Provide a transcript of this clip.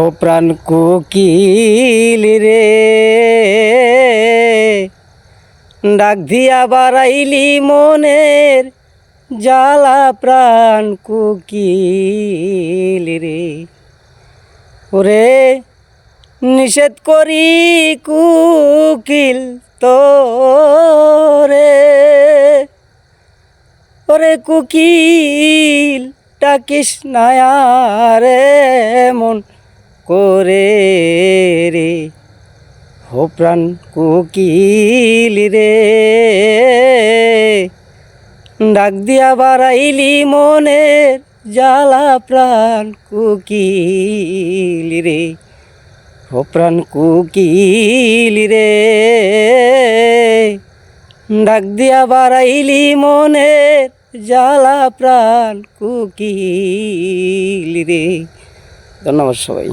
ও প্রাণ কোকিল রে, ডাক দিয়া বাড়াইলি মনের জ্বালা। প্রাণ কোকিল রে, ওরে নিষেধ করি কোকিল তোরে। ওরে কোকিল ডাকিস না রে মন করে রে। ও প্রাণ কোকিল রে, ডাক দিয়া বাড়াইলি মনের জ্বালা। প্রাণ কোকিল রে, ও প্রাণ কোকিল রে, ডাক দিয়া বাড়াইলি মনের জ্বালা। প্রাণ কোকিল রে। ধন্যবাদ সবাই।